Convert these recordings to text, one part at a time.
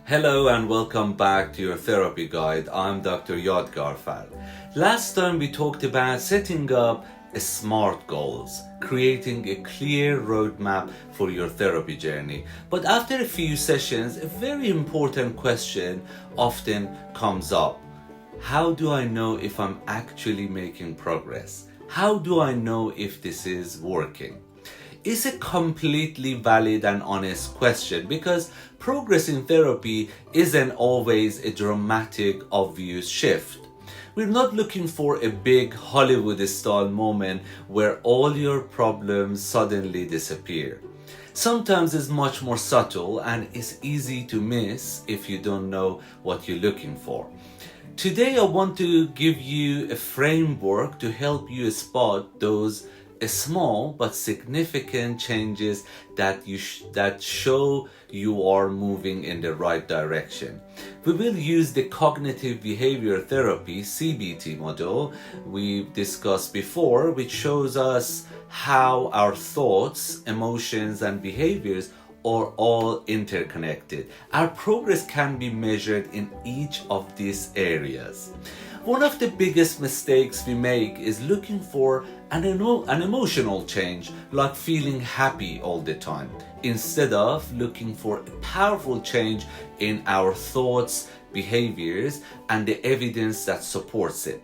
Hello and welcome back to your therapy guide. I'm Dr. Yadegarfard. Last time we talked about setting up SMART goals, creating a clear roadmap for your therapy journey. But after a few sessions, a very important question often comes up. How do I know if I'm actually making progress? How do I know if this is working? It's a completely valid and honest question because progress in therapy isn't always a dramatic, obvious shift. We're not looking for a big Hollywood-style moment where all your problems suddenly disappear. Sometimes it's much more subtle and it's easy to miss if you don't know what you're looking for. Today I want to give you a framework to help you spot those small but significant changes that show you are moving in the right direction. We will use the cognitive behavior therapy CBT model we've discussed before, which shows us how our thoughts, emotions, and behaviors are all interconnected. Our progress can be measured in each of these areas. One of the biggest mistakes we make is looking for an emotional change, like feeling happy all the time, instead of looking for a powerful change in our thoughts, behaviors, and the evidence that supports it.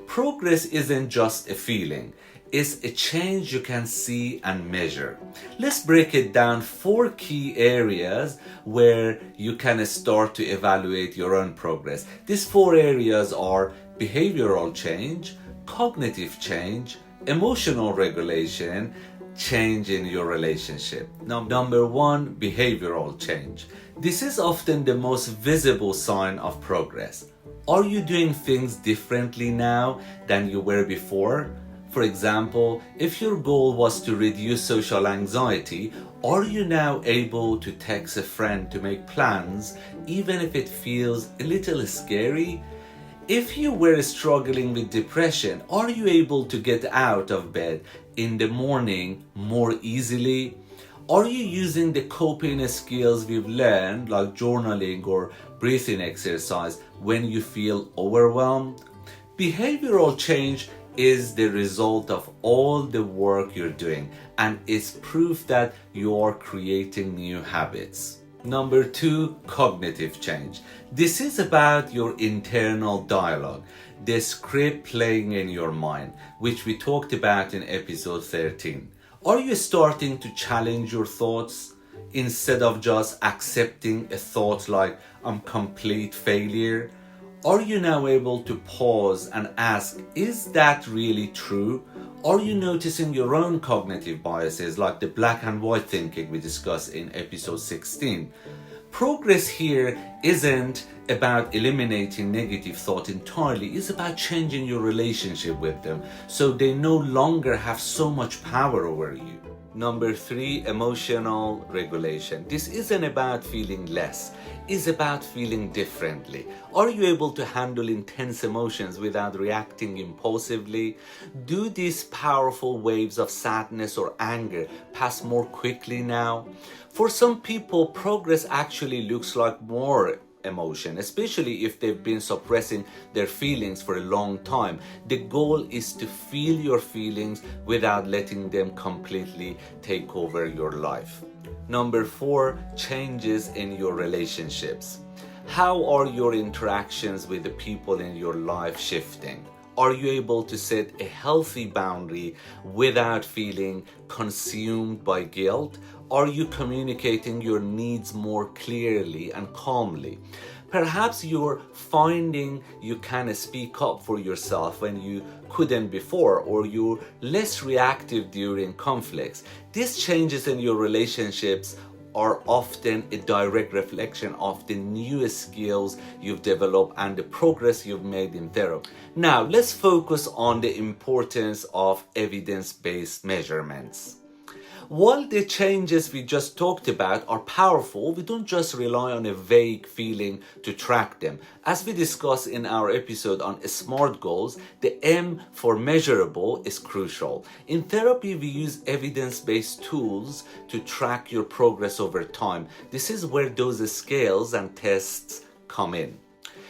Progress isn't just a feeling. It's a change you can see and measure. Let's break it down 4 key areas where you can start to evaluate your own progress. These 4 areas are behavioral change, cognitive change, emotional regulation, change in your relationship. Number 1, behavioral change. This is often the most visible sign of progress. Are you doing things differently now than you were before? For example, if your goal was to reduce social anxiety, are you now able to text a friend to make plans, even if it feels a little scary? If you were struggling with depression, are you able to get out of bed in the morning more easily? Are you using the coping skills we've learned, like journaling or breathing exercise, when you feel overwhelmed? Behavioral change is the result of all the work you're doing and is proof that you are creating new habits. Number 2, cognitive change. This is about your internal dialogue, the script playing in your mind, which we talked about in episode 13. Are you starting to challenge your thoughts instead of just accepting a thought like I'm complete failure? Are you now able to pause and ask, is that really true? Are you noticing your own cognitive biases like the black and white thinking we discussed in episode 16? Progress here isn't about eliminating negative thought entirely, it's about changing your relationship with them so they no longer have so much power over you. Number 3, emotional regulation. This isn't about feeling less, it's about feeling differently. Are you able to handle intense emotions without reacting impulsively? Do these powerful waves of sadness or anger pass more quickly now? For some people, progress actually looks like more emotion, especially if they've been suppressing their feelings for a long time. The goal is to feel your feelings without letting them completely take over your life. Number 4, changes in your relationships. How are your interactions with the people in your life shifting? Are you able to set a healthy boundary without feeling consumed by guilt? Are you communicating your needs more clearly and calmly? Perhaps you're finding you can speak up for yourself when you couldn't before, or you're less reactive during conflicts. These changes in your relationships are often a direct reflection of the new skills you've developed and the progress you've made in therapy. Now, let's focus on the importance of evidence-based measurements. While the changes we just talked about are powerful, we don't just rely on a vague feeling to track them. As we discussed in our episode on SMART goals, the M for measurable is crucial. In therapy, we use evidence-based tools to track your progress over time. This is where those scales and tests come in.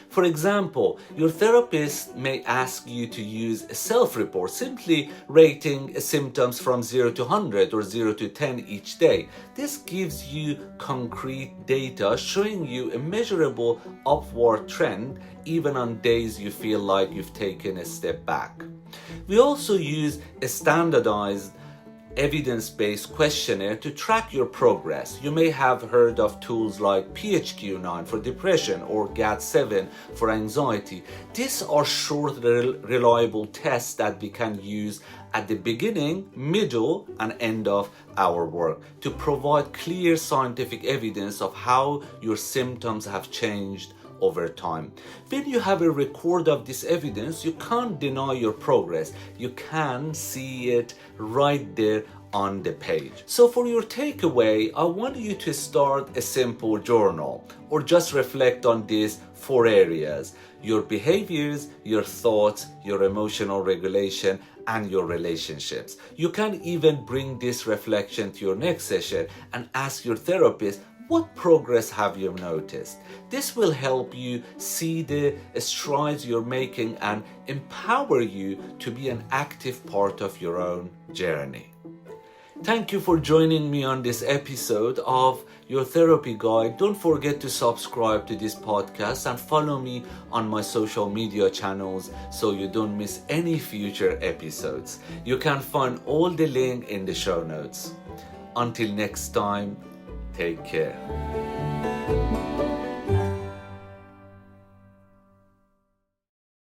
For example, your therapist may ask you to use a self-report, simply rating symptoms from 0 to 100 or 0 to 10 each day. This gives you concrete data showing you a measurable upward trend even on days you feel like you've taken a step back. We also use a standardized evidence-based questionnaire to track your progress. You may have heard of tools like PHQ-9 for depression or GAD-7 for anxiety. These are short, reliable tests that we can use at the beginning, middle, and end of our work to provide clear scientific evidence of how your symptoms have changed over time. When you have a record of this evidence, you can't deny your progress. You can see it right there on the page. So for your takeaway, I want you to start a simple journal or just reflect on these 4 areas: your behaviors, your thoughts, your emotional regulation, and your relationships. You can even bring this reflection to your next session and ask your therapist, what progress have you noticed? This will help you see the strides you're making and empower you to be an active part of your own journey. Thank you for joining me on this episode of Your Therapy Guide. Don't forget to subscribe to this podcast and follow me on my social media channels so you don't miss any future episodes. You can find all the link in the show notes. Until next time, take care.